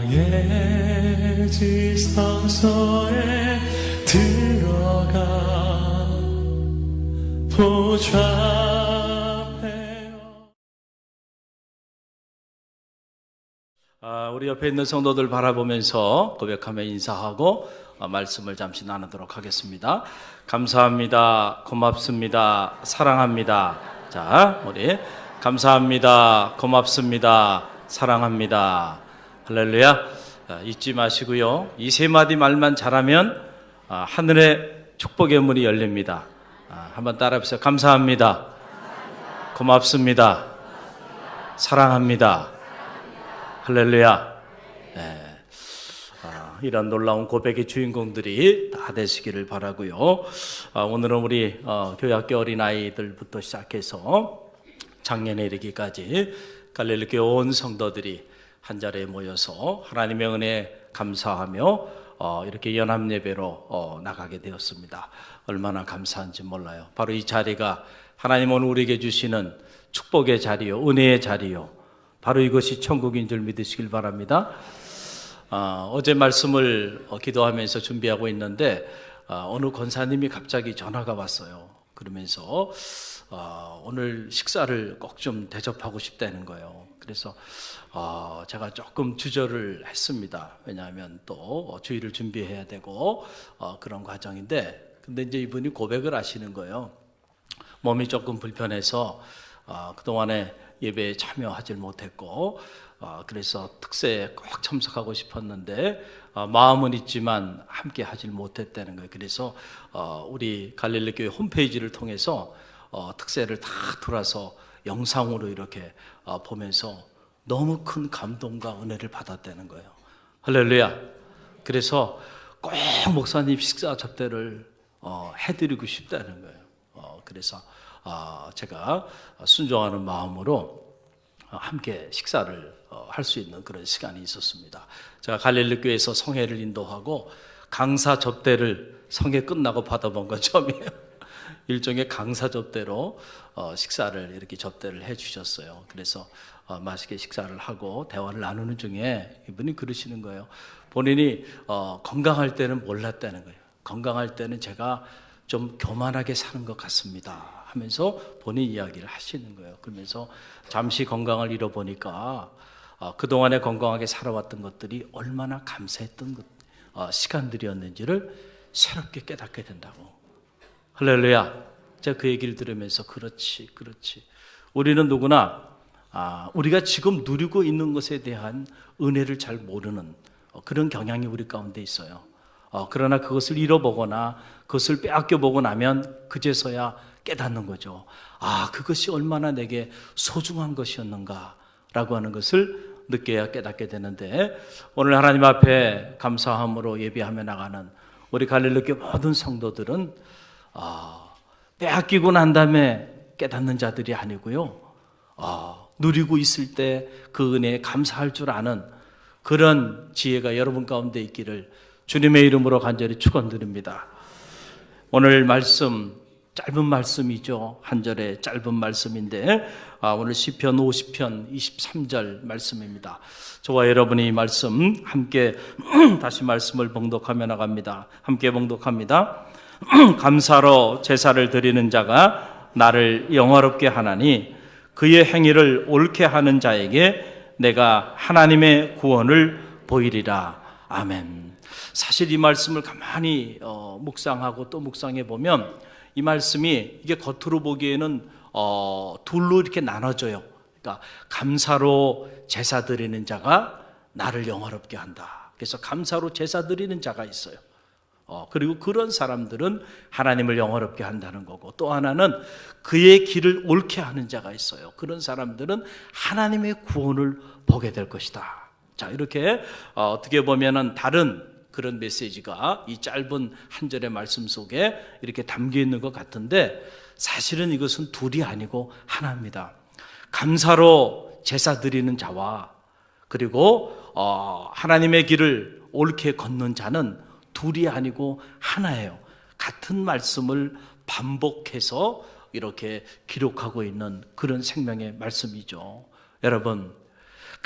나의 지성소에 들어가 보좌. 우리 옆에 있는 성도들 바라보면서 고백하며 인사하고 말씀을 잠시 나누도록 하겠습니다. 감사합니다. 고맙습니다. 사랑합니다. 자, 우리 감사합니다. 고맙습니다. 사랑합니다. 할렐루야. 잊지 마시고요. 이 세 마디 말만 잘하면 하늘의 축복의 문이 열립니다. 한번 따라해보세요. 감사합니다. 고맙습니다. 사랑합니다. 할렐루야. 네. 이런 놀라운 고백의 주인공들이 다 되시기를 바라고요. 오늘은 우리 교회학교 어린아이들부터 시작해서 작년에 이르기까지 갈릴리 온 성도들이 한 자리에 모여서 하나님의 은혜에 감사하며 이렇게 연합 예배로 나가게 되었습니다. 얼마나 감사한지 몰라요. 바로 이 자리가 하나님 오늘 우리에게 주시는 축복의 자리요, 은혜의 자리요, 바로 이것이 천국인 줄 믿으시길 바랍니다. 어제 말씀을 기도하면서 준비하고 있는데 어느 권사님이 갑자기 전화가 왔어요. 그러면서 오늘 식사를 꼭 좀 대접하고 싶다는 거예요. 그래서 제가 조금 주저를 했습니다. 왜냐하면 또 주일을 준비해야 되고 그런 과정인데, 근데 이제 이분이 고백을 하시는 거예요. 몸이 조금 불편해서 그동안에 예배에 참여하지 못했고 그래서 특세에 꼭 참석하고 싶었는데 마음은 있지만 함께 하질 못했다는 거예요. 그래서 우리 갈릴리 교회 홈페이지를 통해서 특세를 다 돌아서 영상으로 이렇게 보면서 너무 큰 감동과 은혜를 받았다는 거예요. 할렐루야. 그래서 꼭 목사님 식사 접대를 해드리고 싶다는 거예요. 그래서 제가 순종하는 마음으로 함께 식사를 할 수 있는 그런 시간이 있었습니다. 제가 갈릴리 교회에서 성회를 인도하고 강사 접대를 성회 끝나고 받아본 건 처음이에요. 일종의 강사 접대로 식사를 이렇게 접대를 해 주셨어요. 그래서 맛있게 식사를 하고 대화를 나누는 중에 이분이 그러시는 거예요. 본인이 건강할 때는 몰랐다는 거예요. 건강할 때는 제가 좀 교만하게 사는 것 같습니다 하면서 본인 이야기를 하시는 거예요. 그러면서 잠시 건강을 잃어보니까 그동안에 건강하게 살아왔던 것들이 얼마나 감사했던 시간들이었는지를 새롭게 깨닫게 된다고. 할렐루야. 제가 그 얘기를 들으면서 그렇지. 우리는 누구나 우리가 지금 누리고 있는 것에 대한 은혜를 잘 모르는 그런 경향이 우리 가운데 있어요. 그러나 그것을 잃어보거나 그것을 빼앗겨보고 나면 그제서야 깨닫는 거죠. 그것이 얼마나 내게 소중한 것이었는가라고 하는 것을 느껴야 깨닫게 되는데, 오늘 하나님 앞에 감사함으로 예배하며 나가는 우리 갈릴리 교회 모든 성도들은 빼앗기고 난 다음에 깨닫는 자들이 아니고요, 누리고 있을 때 그 은혜에 감사할 줄 아는 그런 지혜가 여러분 가운데 있기를 주님의 이름으로 간절히 축원드립니다. 오늘 말씀 짧은 말씀이죠. 한 절의 짧은 말씀인데 오늘 시편 50편 23절 말씀입니다. 저와 여러분이 이 말씀 함께 다시 말씀을 봉독하며 나갑니다. 함께 봉독합니다. 감사로 제사를 드리는 자가 나를 영화롭게 하나니 그의 행위를 옳게 하는 자에게 내가 하나님의 구원을 보이리라. 아멘. 사실 이 말씀을 가만히 묵상하고 또 묵상해 보면 이 말씀이 이게 겉으로 보기에는 둘로 이렇게 나눠져요. 그러니까 감사로 제사 드리는 자가 나를 영화롭게 한다. 그래서 감사로 제사 드리는 자가 있어요. 그리고 그런 사람들은 하나님을 영화롭게 한다는 거고, 또 하나는 그의 길을 옳게 하는 자가 있어요. 그런 사람들은 하나님의 구원을 보게 될 것이다. 자, 이렇게 어떻게 보면은 다른 그런 메시지가 이 짧은 한 절의 말씀 속에 이렇게 담겨 있는 것 같은데, 사실은 이것은 둘이 아니고 하나입니다. 감사로 제사 드리는 자와 그리고 하나님의 길을 옳게 걷는 자는 둘이 아니고 하나예요. 같은 말씀을 반복해서 이렇게 기록하고 있는 그런 생명의 말씀이죠. 여러분,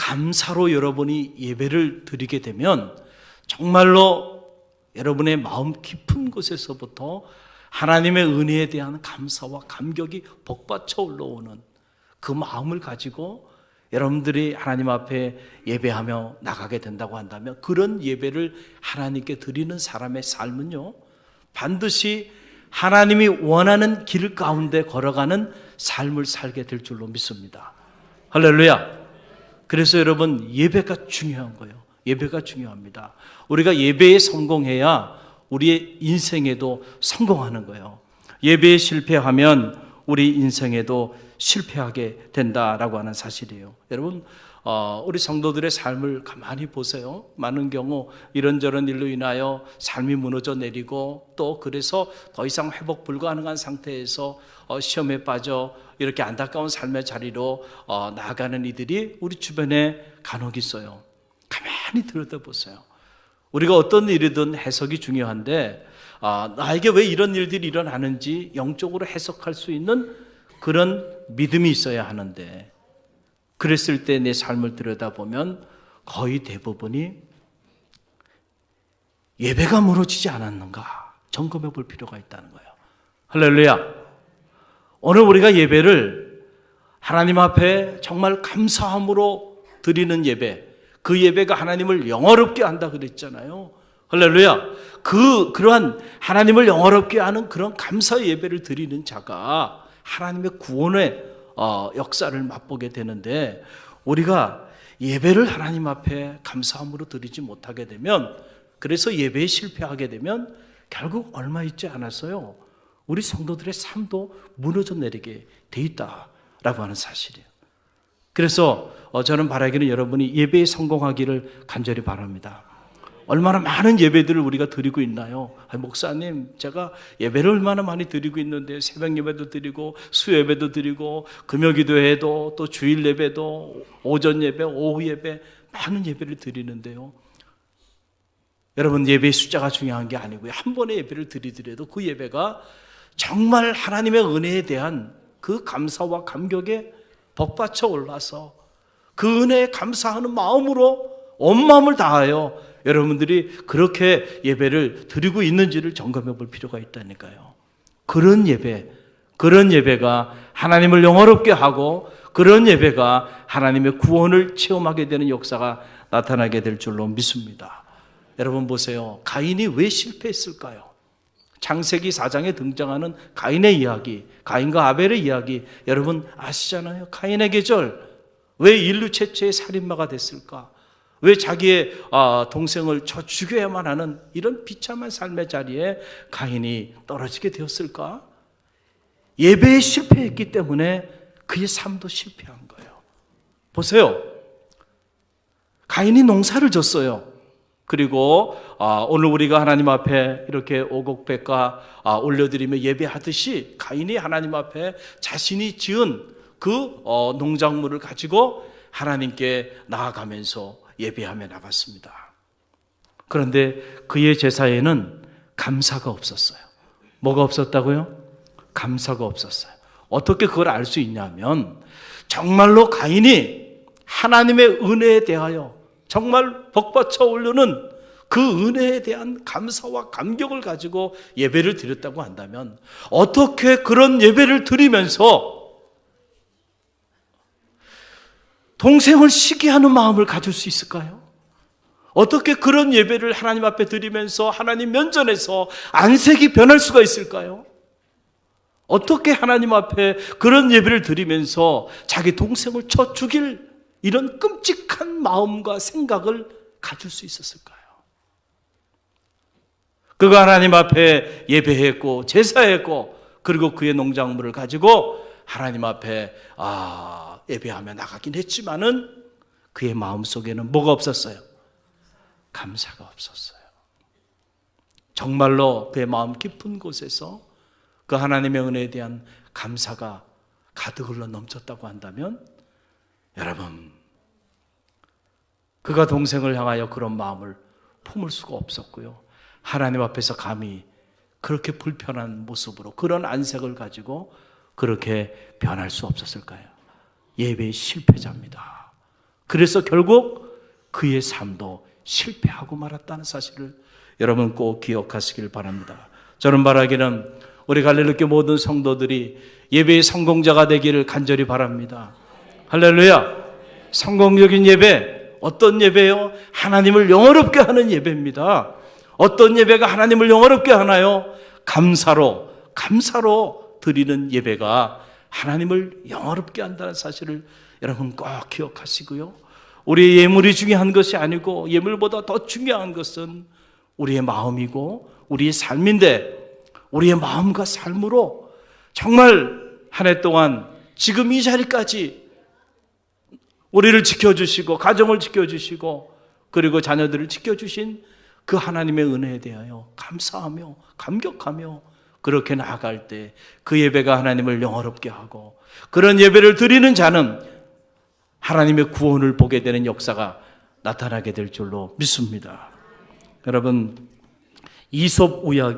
감사로 여러분이 예배를 드리게 되면 정말로 여러분의 마음 깊은 곳에서부터 하나님의 은혜에 대한 감사와 감격이 복받쳐 올라오는 그 마음을 가지고 여러분들이 하나님 앞에 예배하며 나가게 된다고 한다면, 그런 예배를 하나님께 드리는 사람의 삶은요, 반드시 하나님이 원하는 길 가운데 걸어가는 삶을 살게 될 줄로 믿습니다. 할렐루야. 그래서 여러분, 예배가 중요한 거예요. 예배가 중요합니다. 우리가 예배에 성공해야 우리의 인생에도 성공하는 거예요. 예배에 실패하면 우리 인생에도 실패하게 된다라고 하는 사실이에요. 여러분, 우리 성도들의 삶을 가만히 보세요. 많은 경우 이런저런 일로 인하여 삶이 무너져 내리고, 또 그래서 더 이상 회복 불가능한 상태에서 시험에 빠져 이렇게 안타까운 삶의 자리로 나아가는 이들이 우리 주변에 간혹 있어요. 가만히 들여다보세요. 우리가 어떤 일이든 해석이 중요한데, 나에게 왜 이런 일들이 일어나는지 영적으로 해석할 수 있는 그런 믿음이 있어야 하는데, 그랬을 때 내 삶을 들여다보면 거의 대부분이 예배가 무너지지 않았는가 점검해 볼 필요가 있다는 거예요. 할렐루야. 오늘 우리가 예배를 하나님 앞에 정말 감사함으로 드리는 예배, 그 예배가 하나님을 영화롭게 한다 그랬잖아요. 할렐루야. 그러한 하나님을 영화롭게 하는 그런 감사의 예배를 드리는 자가 하나님의 구원의 역사를 맛보게 되는데, 우리가 예배를 하나님 앞에 감사함으로 드리지 못하게 되면, 그래서 예배에 실패하게 되면 결국 얼마 있지 않았어요. 우리 성도들의 삶도 무너져 내리게 돼 있다라고 하는 사실이에요. 그래서 저는 바라기는 여러분이 예배에 성공하기를 간절히 바랍니다. 얼마나 많은 예배들을 우리가 드리고 있나요? 목사님, 제가 예배를 얼마나 많이 드리고 있는데, 새벽 예배도 드리고 수요 예배도 드리고 금요 기도회도 또 주일 예배도 오전 예배, 오후 예배, 많은 예배를 드리는데요. 여러분, 예배의 숫자가 중요한 게 아니고요, 한 번의 예배를 드리더라도 그 예배가 정말 하나님의 은혜에 대한 그 감사와 감격에 복받쳐 올라서 그 은혜에 감사하는 마음으로 온 마음을 다하여 여러분들이 그렇게 예배를 드리고 있는지를 점검해 볼 필요가 있다니까요. 그런 예배가 하나님을 영화롭게 하고, 그런 예배가 하나님의 구원을 체험하게 되는 역사가 나타나게 될 줄로 믿습니다. 여러분 보세요. 가인이 왜 실패했을까요? 창세기 4장에 등장하는 가인의 이야기, 가인과 아벨의 이야기 여러분 아시잖아요. 가인의 계절, 왜 인류 최초의 살인마가 됐을까? 왜 자기의 동생을 쳐 죽여야만 하는 이런 비참한 삶의 자리에 가인이 떨어지게 되었을까? 예배에 실패했기 때문에 그의 삶도 실패한 거예요. 보세요. 가인이 농사를 졌어요. 그리고 오늘 우리가 하나님 앞에 이렇게 오곡백과 올려드리며 예배하듯이 가인이 하나님 앞에 자신이 지은 그 농작물을 가지고 하나님께 나아가면서 예배하며 나갔습니다. 그런데 그의 제사에는 감사가 없었어요. 뭐가 없었다고요? 감사가 없었어요. 어떻게 그걸 알 수 있냐면, 정말로 가인이 하나님의 은혜에 대하여 정말 복받쳐 오르는 그 은혜에 대한 감사와 감격을 가지고 예배를 드렸다고 한다면, 어떻게 그런 예배를 드리면서 동생을 시기하는 마음을 가질 수 있을까요? 어떻게 그런 예배를 하나님 앞에 드리면서 하나님 면전에서 안색이 변할 수가 있을까요? 어떻게 하나님 앞에 그런 예배를 드리면서 자기 동생을 쳐 죽일 이런 끔찍한 마음과 생각을 가질 수 있었을까요? 그가 하나님 앞에 예배했고 제사했고, 그리고 그의 농작물을 가지고 하나님 앞에 예배하며 나가긴 했지만은 그의 마음속에는 뭐가 없었어요? 감사가 없었어요. 정말로 그의 마음 깊은 곳에서 그 하나님의 은혜에 대한 감사가 가득 흘러 넘쳤다고 한다면, 여러분, 그가 동생을 향하여 그런 마음을 품을 수가 없었고요, 하나님 앞에서 감히 그렇게 불편한 모습으로 그런 안색을 가지고 그렇게 변할 수 없었을까요? 예배의 실패자입니다. 그래서 결국 그의 삶도 실패하고 말았다는 사실을 여러분 꼭 기억하시길 바랍니다. 저는 바라기는 우리 갈릴리교회 모든 성도들이 예배의 성공자가 되기를 간절히 바랍니다. 할렐루야. 성공적인 예배, 어떤 예배요? 하나님을 영화롭게 하는 예배입니다. 어떤 예배가 하나님을 영화롭게 하나요? 감사로 드리는 예배가 하나님을 영화롭게 한다는 사실을 여러분 꼭 기억하시고요. 우리의 예물이 중요한 것이 아니고 예물보다 더 중요한 것은 우리의 마음이고 우리의 삶인데, 우리의 마음과 삶으로 정말 한 해 동안 지금 이 자리까지 우리를 지켜주시고 가정을 지켜주시고 그리고 자녀들을 지켜주신 그 하나님의 은혜에 대하여 감사하며 감격하며 그렇게 나아갈 때 그 예배가 하나님을 영화롭게 하고, 그런 예배를 드리는 자는 하나님의 구원을 보게 되는 역사가 나타나게 될 줄로 믿습니다. 여러분, 이솝우화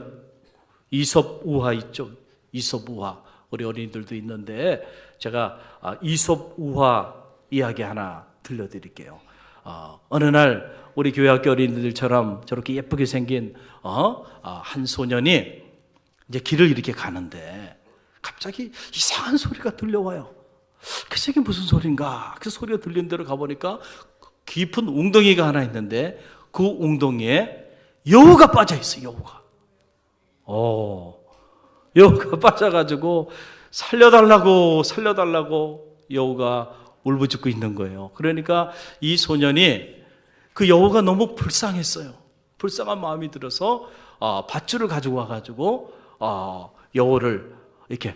있죠? 이솝우화. 우리 어린이들도 있는데 제가 이솝우화 이야기 하나 들려드릴게요. 어느 날 우리 교회학교 어린이들처럼 저렇게 예쁘게 생긴 한 소년이 이제 길을 이렇게 가는데 갑자기 이상한 소리가 들려와요. 그래서 이게 무슨 소린가? 그 소리가 들리는 대로 가보니까 깊은 웅덩이가 하나 있는데 그 웅덩이에 여우가 빠져 있어요. 여우가 빠져가지고 살려달라고 여우가 울부짖고 있는 거예요. 그러니까 이 소년이 그 여우가 너무 불쌍했어요. 불쌍한 마음이 들어서 밧줄을 가지고 와가지고 여우를 이렇게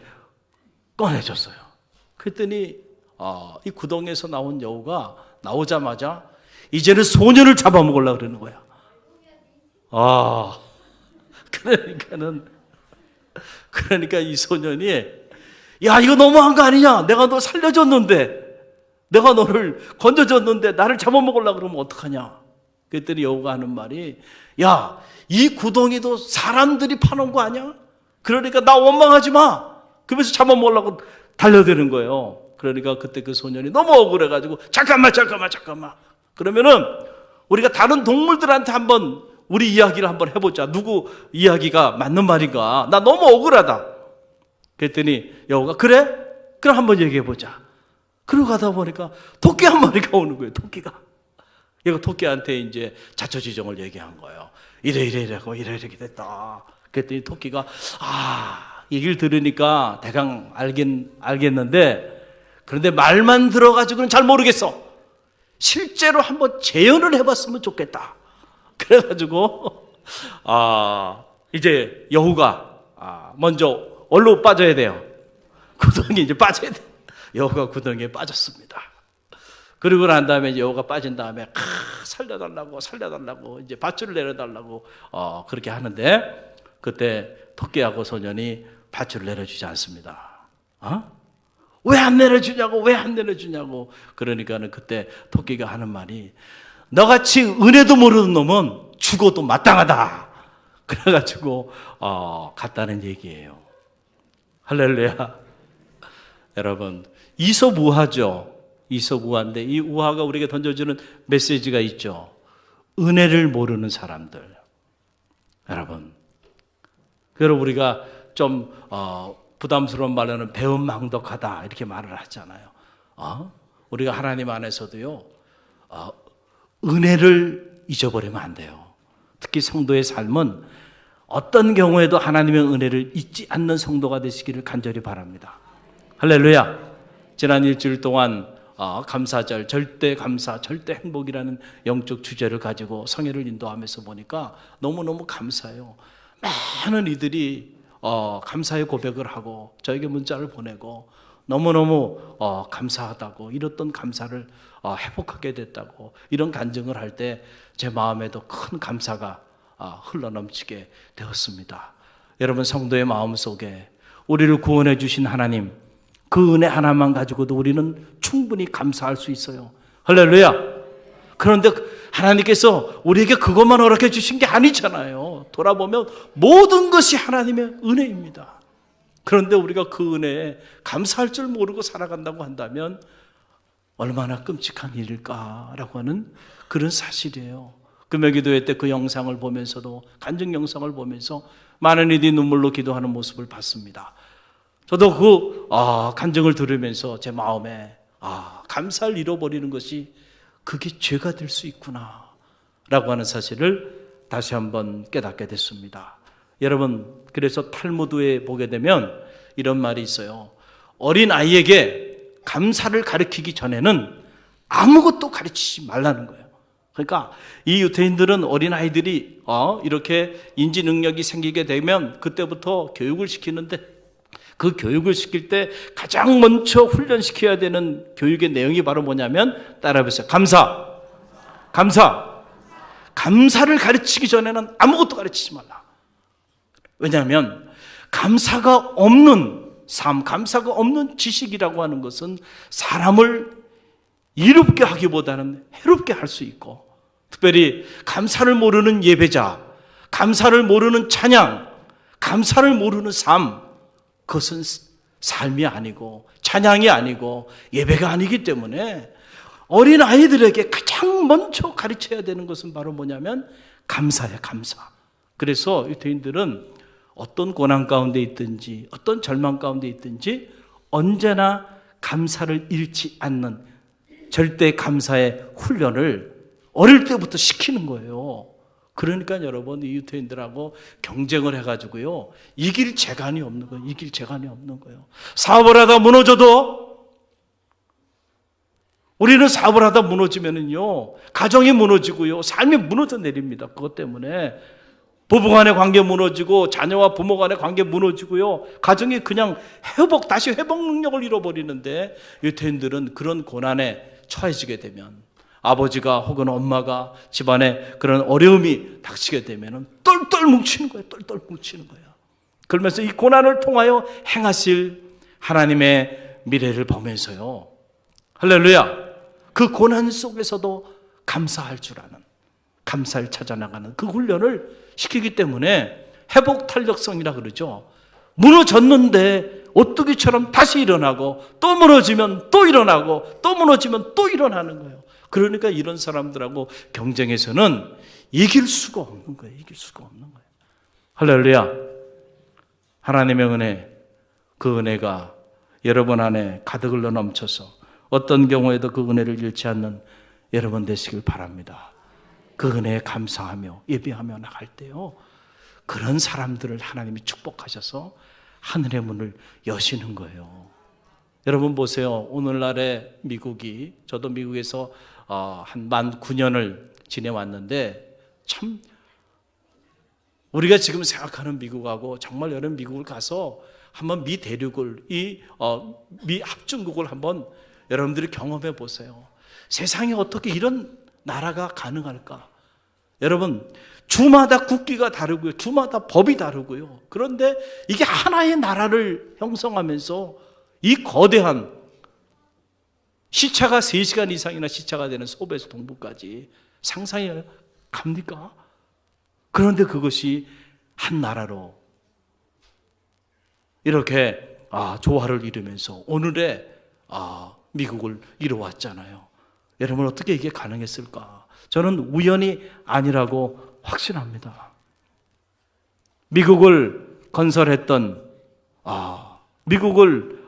꺼내줬어요. 그랬더니 이 구덩이에서 나온 여우가 나오자마자 이제는 소년을 잡아먹으려고 그러는 거야. 그러니까 이 소년이, 야, 이거 너무한 거 아니냐? 내가 너 살려줬는데, 내가 너를 건져줬는데 나를 잡아먹으려고 그러면 어떡하냐? 그랬더니 여우가 하는 말이, 야, 이 구덩이도 사람들이 파놓은 거 아니야? 그러니까 나 원망하지 마. 그러면서 잡아먹으려고 달려드는 거예요. 그러니까 그때 그 소년이 너무 억울해가지고 잠깐만. 그러면은 우리가 다른 동물들한테 한번 우리 이야기를 한번 해보자. 누구 이야기가 맞는 말인가? 나 너무 억울하다. 그랬더니 여우가 그래? 그럼 한번 얘기해보자. 그러고 가다 보니까 토끼 한 마리가 오는 거예요. 토끼가. 얘가 토끼한테 이제 자초지종을 얘기한 거예요. 이래고 이렇게 됐다. 그랬더니 토끼가 얘기를 들으니까 대강 알겠는데, 그런데 말만 들어가지고는 잘 모르겠어. 실제로 한번 재현을 해봤으면 좋겠다. 그래가지고 이제 여우가 먼저 얼로 빠져야 돼요. 구덩이에 이제 빠져야 돼. 여우가 구덩이에 빠졌습니다. 그리고 난 다음에 여우가 빠진 다음에 살려달라고 이제 밧줄을 내려달라고 그렇게 하는데, 그때 토끼하고 소년이 밧줄을 내려주지 않습니다. 왜 안 내려주냐고. 그러니까는 그때 토끼가 하는 말이, 너같이 은혜도 모르는 놈은 죽어도 마땅하다. 그래가지고 갔다는 얘기예요. 할렐루야. 여러분, 이솝우화죠. 이솝우화인데 이 우화가 우리에게 던져주는 메시지가 있죠. 은혜를 모르는 사람들. 여러분, 그래서 우리가 좀 부담스러운 말로는 배은망덕하다 이렇게 말을 하잖아요. 우리가 하나님 안에서도요, 은혜를 잊어버리면 안 돼요. 특히 성도의 삶은 어떤 경우에도 하나님의 은혜를 잊지 않는 성도가 되시기를 간절히 바랍니다. 할렐루야. 지난 일주일 동안 감사절, 절대 감사, 절대 행복이라는 영적 주제를 가지고 성회를 인도하면서 보니까 너무너무 감사해요. 많은 이들이 감사의 고백을 하고 저에게 문자를 보내고 너무너무 감사하다고, 잃었던 감사를 회복하게 됐다고 이런 간증을 할 때 제 마음에도 큰 감사가 흘러넘치게 되었습니다. 여러분, 성도의 마음속에 우리를 구원해 주신 하나님, 그 은혜 하나만 가지고도 우리는 충분히 감사할 수 있어요. 할렐루야. 그런데 하나님께서 우리에게 그것만 허락해 주신 게 아니잖아요. 돌아보면 모든 것이 하나님의 은혜입니다. 그런데 우리가 그 은혜에 감사할 줄 모르고 살아간다고 한다면 얼마나 끔찍한 일일까라고 하는 그런 사실이에요. 금요기도회 때 그 영상을 보면서도, 간증 영상을 보면서 많은 이들이 눈물로 기도하는 모습을 봤습니다. 저도 그 간증을 들으면서 제 마음에 감사를 잃어버리는 것이 그게 죄가 될 수 있구나 라고 하는 사실을 다시 한번 깨닫게 됐습니다. 여러분, 그래서 탈무드에 보게 되면 이런 말이 있어요. 어린 아이에게 감사를 가르치기 전에는 아무것도 가르치지 말라는 거예요. 그러니까 이 유태인들은 어린 아이들이 이렇게 인지 능력이 생기게 되면 그때부터 교육을 시키는데, 그 교육을 시킬 때 가장 먼저 훈련시켜야 되는 교육의 내용이 바로 뭐냐면, 따라해보세요. 감사를 가르치기 전에는 아무것도 가르치지 말라. 왜냐하면 감사가 없는 삶, 감사가 없는 지식이라고 하는 것은 사람을 이롭게 하기보다는 해롭게 할 수 있고, 특별히 감사를 모르는 예배자, 감사를 모르는 찬양, 감사를 모르는 삶, 그것은 삶이 아니고 찬양이 아니고 예배가 아니기 때문에 어린 아이들에게 가장 먼저 가르쳐야 되는 것은 바로 뭐냐면 감사예요, 감사. 그래서 유태인들은 어떤 고난 가운데 있든지 어떤 절망 가운데 있든지 언제나 감사를 잃지 않는 절대 감사의 훈련을 어릴 때부터 시키는 거예요. 그러니까 여러분, 이 유태인들하고 경쟁을 해가지고요, 이길 재간이 없는 거예요. 사업을 하다 무너져도, 우리는 사업을 하다 무너지면은요, 가정이 무너지고요, 삶이 무너져 내립니다. 그것 때문에 부부간의 관계 무너지고, 자녀와 부모 간의 관계 무너지고요, 가정이 그냥 다시 회복 능력을 잃어버리는데, 유태인들은 그런 고난에 처해지게 되면, 아버지가 혹은 엄마가 집안에 그런 어려움이 닥치게 되면 똘똘 뭉치는 거예요. 그러면서 이 고난을 통하여 행하실 하나님의 미래를 보면서요, 할렐루야, 그 고난 속에서도 감사할 줄 아는, 감사를 찾아나가는 그 훈련을 시키기 때문에 회복 탄력성이라 그러죠. 무너졌는데 오뚜기처럼 다시 일어나고, 또 무너지면 또 일어나고, 또 무너지면 또 일어나는 거예요. 그러니까 이런 사람들하고 경쟁에서는 이길 수가 없는 거예요. 할렐루야. 하나님의 은혜, 그 은혜가 여러분 안에 가득 흘러 넘쳐서 어떤 경우에도 그 은혜를 잃지 않는 여러분 되시길 바랍니다. 그 은혜에 감사하며 예배하며 나갈 때요, 그런 사람들을 하나님이 축복하셔서 하늘의 문을 여시는 거예요. 여러분 보세요. 오늘날의 미국이, 저도 미국에서 한 만 9년을 지내왔는데, 참 우리가 지금 생각하는 미국하고 정말 여러분 미국을 가서 한번 미 대륙을, 미 합중국을 한번 여러분들이 경험해 보세요. 세상에 어떻게 이런 나라가 가능할까? 여러분, 주마다 국기가 다르고요, 주마다 법이 다르고요. 그런데 이게 하나의 나라를 형성하면서 이 거대한, 시차가 3시간 이상이나 시차가 되는 서부에서 동부까지 상상이 갑니까? 그런데 그것이 한 나라로 이렇게 조화를 이루면서 오늘의 미국을 이루어왔잖아요. 여러분, 어떻게 이게 가능했을까? 저는 우연이 아니라고 확신합니다. 미국을 건설했던, 미국을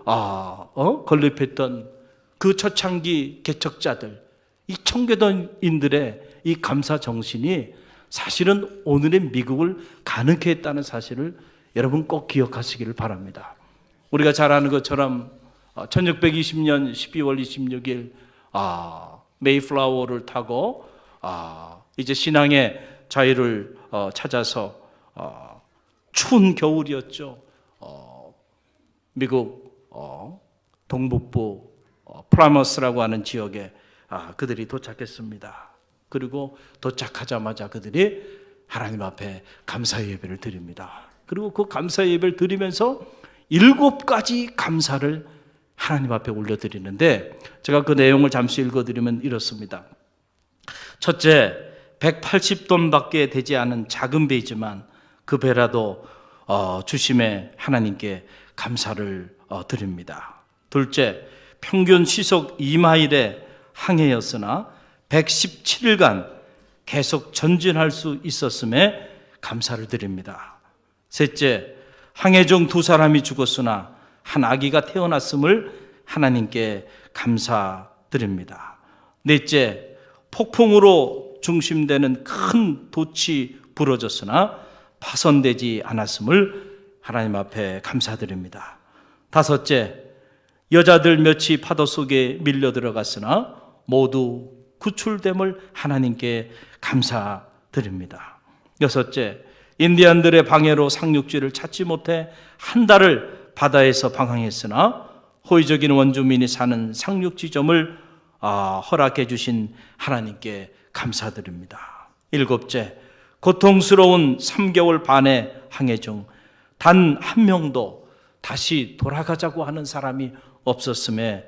건립했던 그 초창기 개척자들, 이 청교도인들의 이 감사 정신이 사실은 오늘의 미국을 가능케 했다는 사실을 여러분 꼭 기억하시기를 바랍니다. 우리가 잘 아는 것처럼 1620년 12월 26일 메이플라워를 타고 이제 신앙의 자유를 찾아서 추운 겨울이었죠. 미국 동북부 플라머스라고 하는 지역에 그들이 도착했습니다. 그리고 도착하자마자 그들이 하나님 앞에 감사 예배를 드립니다. 그리고 그 감사 예배를 드리면서 7가지 감사를 하나님 앞에 올려드리는데, 제가 그 내용을 잠시 읽어드리면 이렇습니다. 첫째, 180돈밖에 되지 않은 작은 배이지만 그 배라도 주심에 하나님께 감사를 드립니다. 둘째, 평균 시속 2마일의 항해였으나 117일간 계속 전진할 수 있었음에 감사를 드립니다. 셋째, 항해 중 2사람이 죽었으나 한 아기가 태어났음을 하나님께 감사드립니다. 넷째, 폭풍으로 중심되는 큰 돛이 부러졌으나 파손되지 않았음을 하나님 앞에 감사드립니다. 다섯째, 여자들 몇이 파도 속에 밀려 들어갔으나 모두 구출됨을 하나님께 감사드립니다. 여섯째, 인디안들의 방해로 상륙지를 찾지 못해 한 달을 바다에서 방황했으나 호의적인 원주민이 사는 상륙지점을 허락해 주신 하나님께 감사드립니다. 일곱째, 고통스러운 3개월 반의 항해 중 단 한 명도 다시 돌아가자고 하는 사람이 없었음에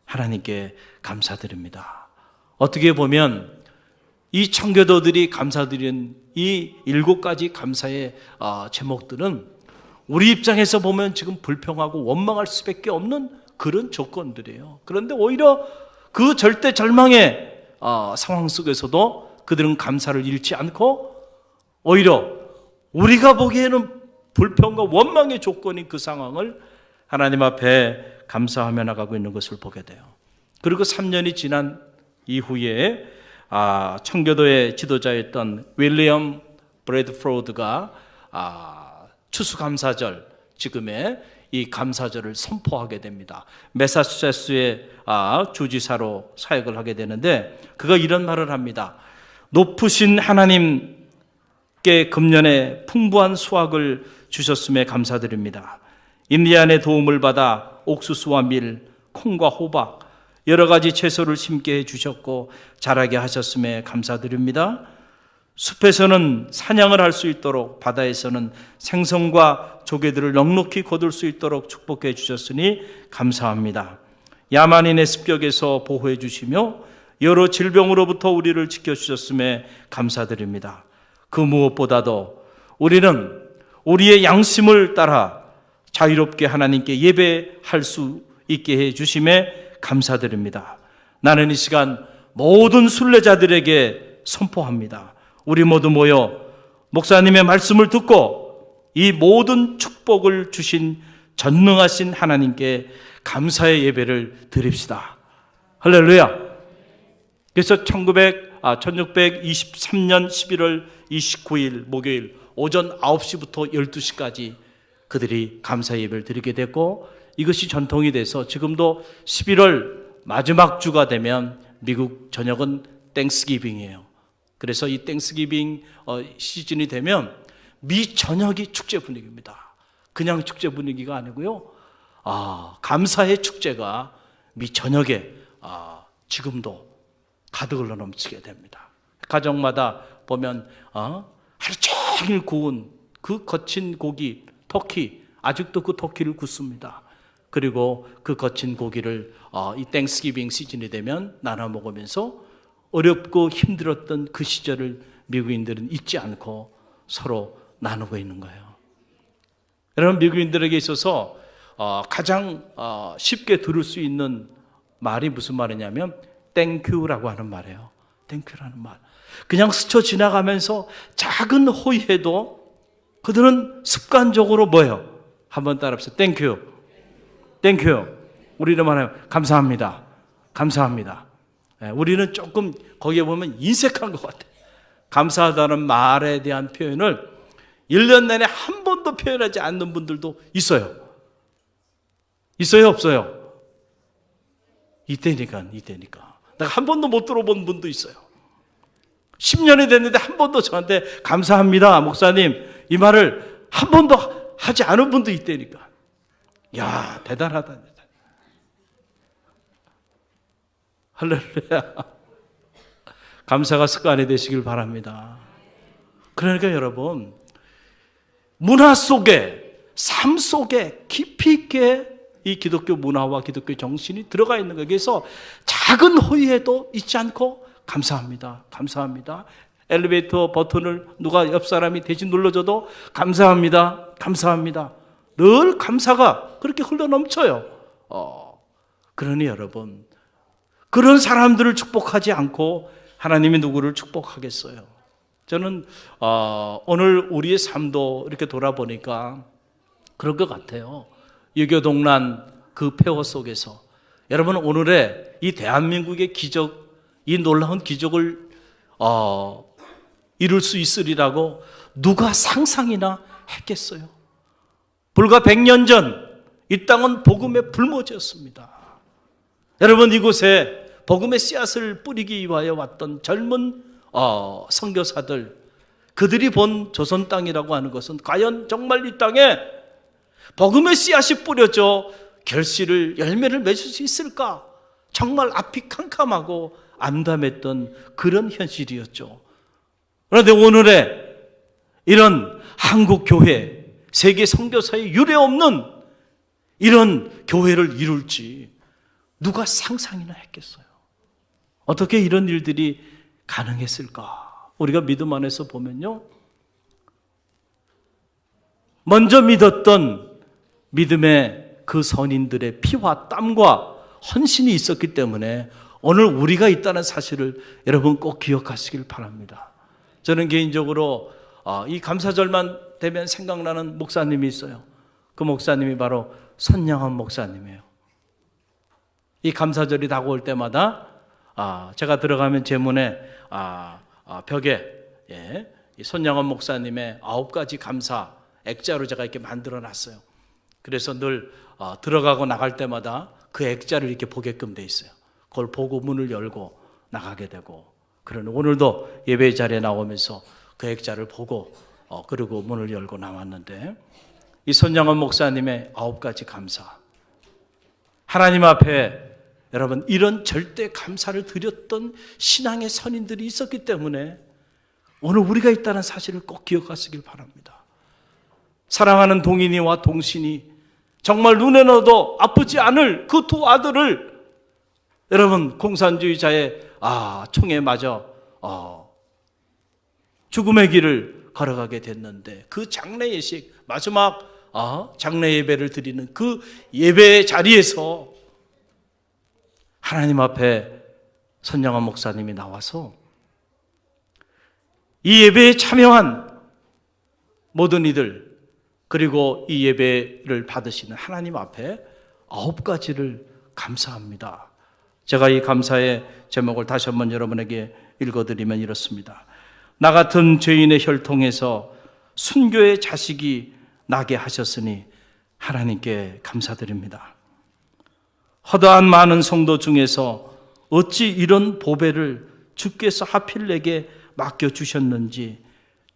하나님께 감사드립니다. 어떻게 보면 이 청교도들이 감사드린 이 7가지 감사의 제목들은 우리 입장에서 보면 지금 불평하고 원망할 수밖에 없는 그런 조건들이에요. 그런데 오히려 그 절대 절망의 상황 속에서도 그들은 감사를 잃지 않고 오히려 우리가 보기에는 불평과 원망의 조건인 그 상황을 하나님 앞에 감사하며 나가고 있는 것을 보게 돼요. 그리고 3년이 지난 이후에 청교도의 지도자였던 윌리엄 브래드포드가 추수감사절, 지금의 이 감사절을 선포하게 됩니다. 매사추세츠의 주지사로 사역을 하게 되는데 그가 이런 말을 합니다. 높으신 하나님께 금년에 풍부한 수확을 주셨음에 감사드립니다. 인디안의 도움을 받아 옥수수와 밀, 콩과 호박, 여러 가지 채소를 심게 해주셨고 자라게 하셨음에 감사드립니다. 숲에서는 사냥을 할 수 있도록, 바다에서는 생선과 조개들을 넉넉히 거둘 수 있도록 축복해 주셨으니 감사합니다. 야만인의 습격에서 보호해 주시며 여러 질병으로부터 우리를 지켜주셨음에 감사드립니다. 그 무엇보다도 우리는 우리의 양심을 따라 자유롭게 하나님께 예배할 수 있게 해 주심에 감사드립니다. 나는 이 시간 모든 순례자들에게 선포합니다. 우리 모두 모여 목사님의 말씀을 듣고 이 모든 축복을 주신 전능하신 하나님께 감사의 예배를 드립시다. 할렐루야. 그래서 1623년 11월 29일 목요일 오전 9시부터 12시까지 그들이 감사 예배를 드리게 됐고 이것이 전통이 돼서 지금도 11월 마지막 주가 되면 미국 전역은 땡스기빙이에요. 그래서 이 땡스기빙 시즌이 되면 미 전역이 축제 분위기입니다. 그냥 축제 분위기가 아니고요. 감사의 축제가 미 전역에 지금도 가득 흘러 넘치게 됩니다. 가정마다 보면 하루 종일 구운 그 거친 고기, 터키, 아직도 그 터키를 굽습니다. 그리고 그 거친 고기를 이 땡스기빙 시즌이 되면 나눠 먹으면서 어렵고 힘들었던 그 시절을 미국인들은 잊지 않고 서로 나누고 있는 거예요. 여러분, 미국인들에게 있어서 가장 쉽게 들을 수 있는 말이 무슨 말이냐면 땡큐라고 하는 말이에요. 땡큐라는 말. 그냥 스쳐 지나가면서 작은 호의해도 그들은 습관적으로 뭐예요? 한번 따라합시다. 땡큐. 땡큐. 우리는 말하면 감사합니다. 감사합니다. 우리는 조금 거기에 보면 인색한 것 같아요. 감사하다는 말에 대한 표현을 1년 내내 한 번도 표현하지 않는 분들도 있어요. 있어요? 없어요? 이때니까. 내가 한 번도 못 들어본 분도 있어요. 10년이 됐는데 한 번도 저한테 감사합니다, 목사님, 이 말을 한 번도 하지 않은 분도 있다니까. 야, 대단하다. 할렐루야. 감사가 습관이 되시길 바랍니다. 그러니까 여러분, 문화 속에, 삶 속에 깊이 있게 이 기독교 문화와 기독교 정신이 들어가 있는 거기에서 작은 호의에도 잊지 않고 감사합니다. 감사합니다. 엘리베이터 버튼을 누가 옆 사람이 대신 눌러줘도 감사합니다. 감사합니다. 늘 감사가 그렇게 흘러 넘쳐요. 그러니 여러분, 그런 사람들을 축복하지 않고 하나님이 누구를 축복하겠어요? 저는 오늘 우리의 삶도 이렇게 돌아보니까 그런 것 같아요. 유교동란 그 폐허 속에서 여러분, 오늘의 이 대한민국의 기적, 이 놀라운 기적을 이룰 수 있으리라고 누가 상상이나 했겠어요? 불과 100년 전 이 땅은 복음의 불모지였습니다. 여러분, 이곳에 복음의 씨앗을 뿌리기 위하여 왔던 젊은 선교사들, 그들이 본 조선 땅이라고 하는 것은 과연 정말 이 땅에 복음의 씨앗이 뿌려져 결실을, 열매를 맺을 수 있을까? 정말 앞이 캄캄하고 암담했던 그런 현실이었죠. 그런데 오늘의 이런 한국 교회, 세계 선교사의 유례 없는 이런 교회를 이룰지 누가 상상이나 했겠어요? 어떻게 이런 일들이 가능했을까? 우리가 믿음 안에서 보면요, 먼저 믿었던 믿음의 그 선인들의 피와 땀과 헌신이 있었기 때문에 오늘 우리가 있다는 사실을 여러분 꼭 기억하시길 바랍니다. 저는 개인적으로 이 감사절만 되면 생각나는 목사님이 있어요. 그 목사님이 바로 선양원 목사님이에요. 이 감사절이 다가올 때마다 제가 들어가면 제 문에 벽에 이 선양원 목사님의 9가지 감사 액자로 제가 이렇게 만들어 놨어요. 그래서 늘 들어가고 나갈 때마다 그 액자를 이렇게 보게끔 돼 있어요. 그걸 보고 문을 열고 나가게 되고, 그러는 오늘도 예배 자리에 나오면서 그 액자를 보고 그리고 문을 열고 나왔는데, 이 선양원 목사님의 9가지 감사, 하나님 앞에 여러분 이런 절대 감사를 드렸던 신앙의 선인들이 있었기 때문에 오늘 우리가 있다는 사실을 꼭 기억하시길 바랍니다. 사랑하는 동인이와 동신이 정말 눈에 넣어도 아프지 않을 그 두 아들을 여러분 공산주의자의 총에 맞아 죽음의 길을 걸어가게 됐는데, 그 장례 예식, 마지막 장례 예배를 드리는 그 예배의 자리에서 하나님 앞에 선양원 목사님이 나와서 이 예배에 참여한 모든 이들, 그리고 이 예배를 받으시는 하나님 앞에 9가지를 감사합니다. 제가 이 감사의 제목을 다시 한번 여러분에게 읽어드리면 이렇습니다. 나 같은 죄인의 혈통에서 순교의 자식이 나게 하셨으니 하나님께 감사드립니다. 허다한 많은 성도 중에서 어찌 이런 보배를 주께서 하필 내게 맡겨주셨는지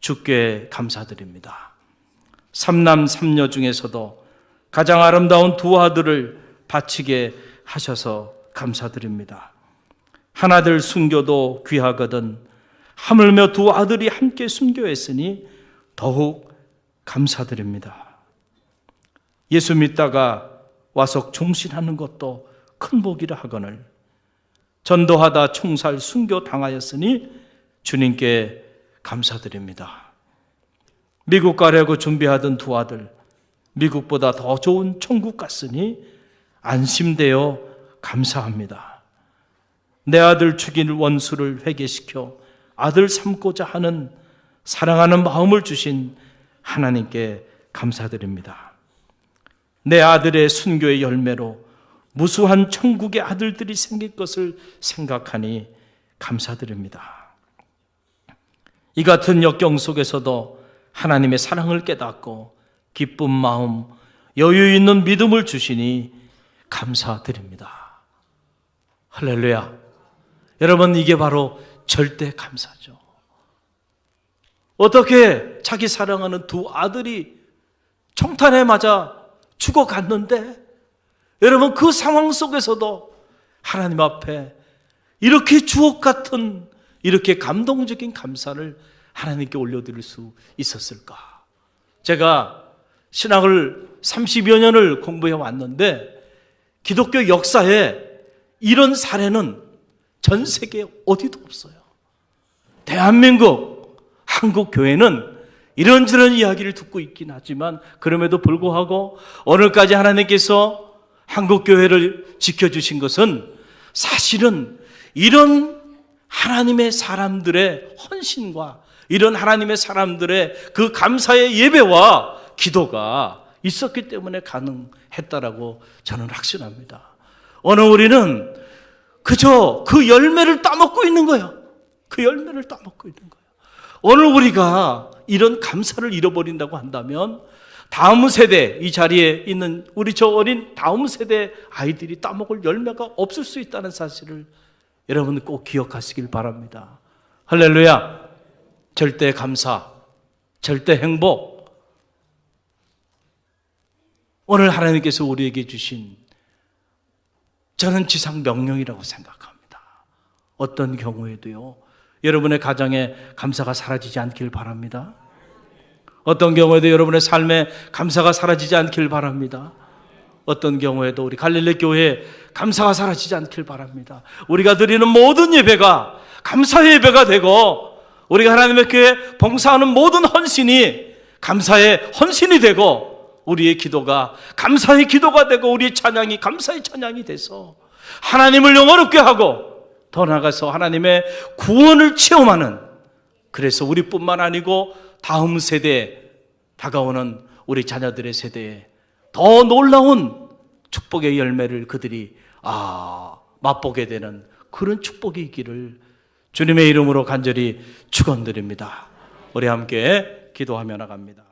주께 감사드립니다. 3남 3녀 중에서도 가장 아름다운 두 아들을 바치게 하셔서 감사드립니다. 하나들 순교도 귀하거든 하물며 두 아들이 함께 순교했으니 더욱 감사드립니다. 예수 믿다가 와서 종신하는 것도 큰 복이라 하거늘 전도하다 총살 순교 당하였으니 주님께 감사드립니다. 미국 가려고 준비하던 두 아들, 미국보다 더 좋은 천국 갔으니 안심되어 감사합니다. 내 아들 죽인 원수를 회개시켜 아들 삼고자 하는 사랑하는 마음을 주신 하나님께 감사드립니다. 내 아들의 순교의 열매로 무수한 천국의 아들들이 생길 것을 생각하니 감사드립니다. 이 같은 역경 속에서도 하나님의 사랑을 깨닫고 기쁜 마음, 여유 있는 믿음을 주시니 감사드립니다. 할렐루야. 여러분, 이게 바로 절대 감사죠. 어떻게 자기 사랑하는 두 아들이 총탄에 맞아 죽어갔는데, 여러분 그 상황 속에서도 하나님 앞에 이렇게 주옥 같은, 이렇게 감동적인 감사를 하나님께 올려드릴 수 있었을까? 제가 신학을 30여 년을 공부해 왔는데 기독교 역사에 이런 사례는 전 세계에 어디도 없어요. 대한민국, 한국 교회는 이런저런 이야기를 듣고 있긴 하지만 그럼에도 불구하고 오늘까지 하나님께서 한국교회를 지켜주신 것은 사실은 이런 하나님의 사람들의 헌신과 이런 하나님의 사람들의 그 감사의 예배와 기도가 있었기 때문에 가능했다라고 저는 확신합니다. 오늘 우리는 그저 그 열매를 따먹고 있는 거예요. 그 열매를 따먹고 있는 거예요. 오늘 우리가 이런 감사를 잃어버린다고 한다면 다음 세대, 이 자리에 있는 우리 저 어린 다음 세대 아이들이 따먹을 열매가 없을 수 있다는 사실을 여러분 꼭 기억하시길 바랍니다. 할렐루야. 절대 감사, 절대 행복. 오늘 하나님께서 우리에게 주신 저는 지상 명령이라고 생각합니다. 어떤 경우에도요, 여러분의 가정에 감사가 사라지지 않길 바랍니다. 어떤 경우에도 여러분의 삶에 감사가 사라지지 않길 바랍니다. 어떤 경우에도 우리 갈릴리 교회에 감사가 사라지지 않길 바랍니다. 우리가 드리는 모든 예배가 감사의 예배가 되고 우리가 하나님의 교회에 봉사하는 모든 헌신이 감사의 헌신이 되고 우리의 기도가 감사의 기도가 되고 우리의 찬양이 감사의 찬양이 돼서 하나님을 영화롭게 하고 더 나아가서 하나님의 구원을 체험하는, 그래서 우리뿐만 아니고 다음 세대에 다가오는 우리 자녀들의 세대에 더 놀라운 축복의 열매를 그들이 맛보게 되는 그런 축복이 있기를 주님의 이름으로 간절히 축원드립니다. 우리 함께 기도하며 나갑니다.